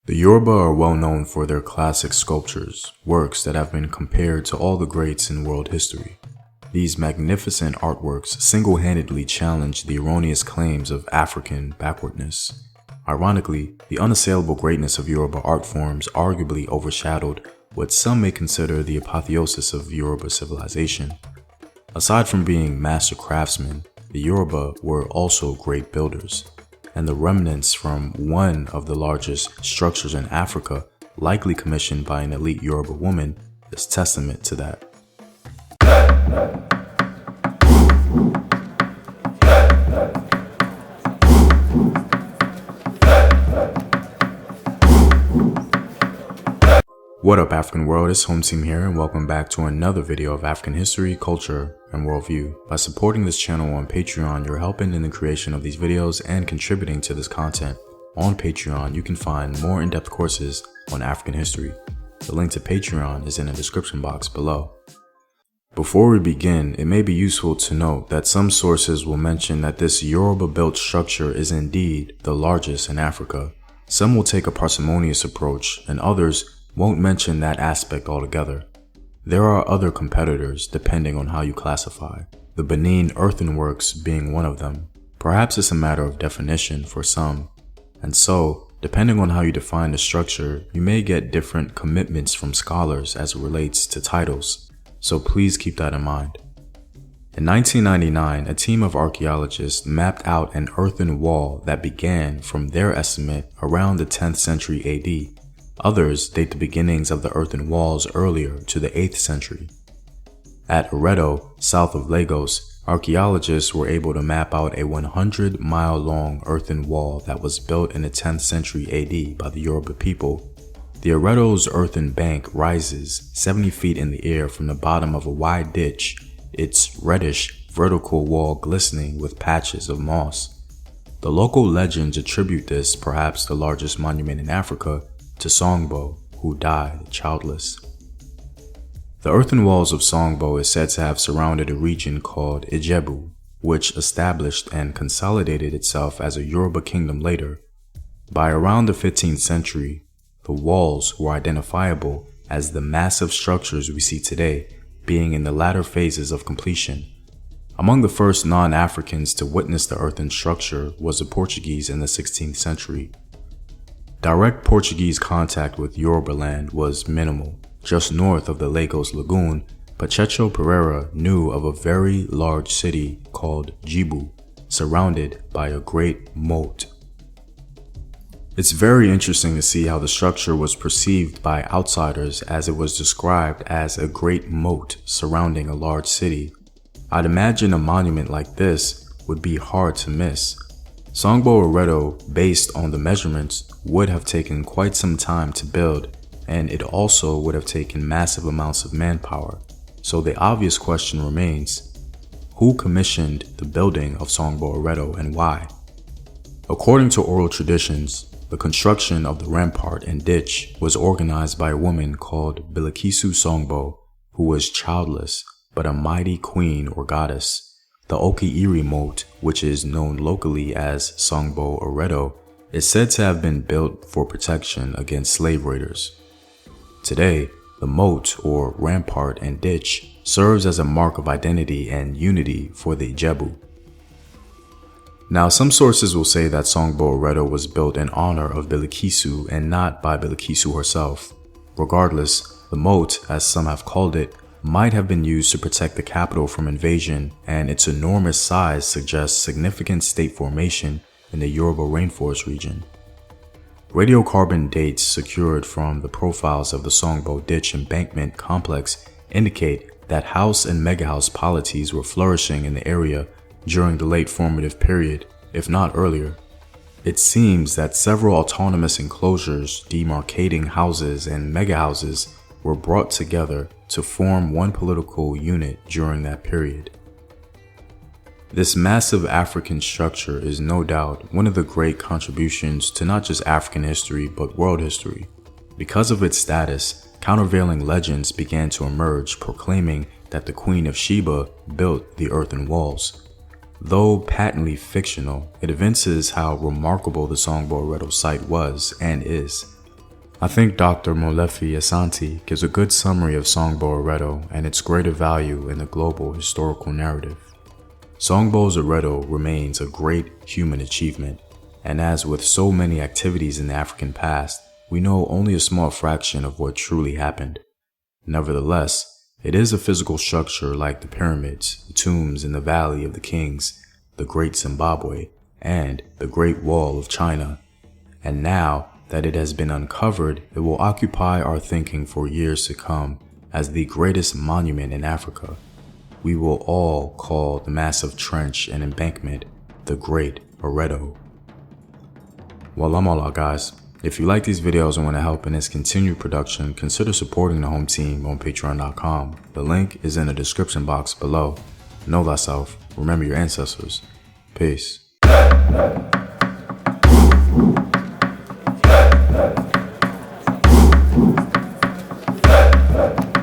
The Yoruba are well known for their classic sculptures, works that have been compared to all the greats in world history. These magnificent artworks single-handedly challenge the erroneous claims of African backwardness. Ironically, the unassailable greatness of Yoruba art forms arguably overshadowed what some may consider the apotheosis of Yoruba civilization. Aside from being master craftsmen, the Yoruba were also great builders, and the remnants from one of the largest structures in Africa, likely commissioned by an elite Yoruba woman, is testament to that. What up, African world? It's Home Team here, and welcome back to another video of African history, culture, and worldview. By supporting this channel on Patreon, you're helping in the creation of these videos and contributing to this content. On Patreon, you can find more in-depth courses on African history. The link to Patreon is in the description box below. Before we begin, it may be useful to note that some sources will mention that this Yoruba-built structure is indeed the largest in Africa. Some will take a parsimonious approach, and others won't mention that aspect altogether. There are other competitors depending on how you classify, the Benin earthen works being one of them. Perhaps it's a matter of definition for some, and so, depending on how you define the structure, you may get different commitments from scholars as it relates to titles, so please keep that in mind. In 1999, a team of archaeologists mapped out an earthen wall that began, from their estimate, around the 10th century AD. Others date the beginnings of the earthen walls earlier, to the 8th century. At Eredo, south of Lagos, archaeologists were able to map out a 100-mile-long earthen wall that was built in the 10th century AD by the Yoruba people. The Eredo's earthen bank rises 70 feet in the air from the bottom of a wide ditch, its reddish, vertical wall glistening with patches of moss. The local legends attribute this, perhaps the largest monument in Africa, to Sunbo, who died childless. The earthen walls of Sunbo is said to have surrounded a region called Ijebu, which established and consolidated itself as a Yoruba kingdom later. By around the 15th century, the walls were identifiable as the massive structures we see today, being in the latter phases of completion. Among the first non-Africans to witness the earthen structure was the Portuguese in the 16th century. Direct Portuguese contact with Yoruba land was minimal. Just north of the Lagos Lagoon, Pacheco Pereira knew of a very large city called Djibu, surrounded by a great moat. It's very interesting to see how the structure was perceived by outsiders, as it was described as a great moat surrounding a large city. I'd imagine a monument like this would be hard to miss. Sunbo Eredo, based on the measurements, would have taken quite some time to build, and it also would have taken massive amounts of manpower. So the obvious question remains, who commissioned the building of Sunbo Eredo and why? According to oral traditions, the construction of the rampart and ditch was organized by a woman called Bilikisu Sunbo, who was childless, but a mighty queen or goddess. The Okiiri moat, which is known locally as Sunbo Eredo, is said to have been built for protection against slave raiders. Today, the moat, or rampart and ditch, serves as a mark of identity and unity for the Ijebu. Now, some sources will say that Sunbo Eredo was built in honor of Bilikisu and not by Bilikisu herself. Regardless, the moat, as some have called it, might have been used to protect the capital from invasion, and its enormous size suggests significant state formation in the Yoruba rainforest region. Radiocarbon dates secured from the profiles of the Sunbo Ditch embankment complex indicate that house and megahouse polities were flourishing in the area during the late formative period, if not earlier. It seems that several autonomous enclosures demarcating houses and megahouses were brought together to form one political unit during that period. This massive African structure is no doubt one of the great contributions to not just African history but world history. Because of its status, countervailing legends began to emerge proclaiming that the Queen of Sheba built the earthen walls. Though patently fictional, it evinces how remarkable the Sunbo Eredo site was and is. I think Dr. Molefi Asante gives a good summary of Sunbo Eredo and its greater value in the global historical narrative. Sunbo's Eredo remains a great human achievement, and as with so many activities in the African past, we know only a small fraction of what truly happened. Nevertheless, it is a physical structure like the pyramids, the tombs in the Valley of the Kings, the Great Zimbabwe, and the Great Wall of China. And now that it has been uncovered, it will occupy our thinking for years to come as the greatest monument in Africa. We will all call the massive trench and embankment the Great Eredo. Well, I'm all out, guys. If you like these videos and want to help in its continued production, consider supporting the home team on patreon.com. The link is in the description box below. Know thyself, remember your ancestors. Peace.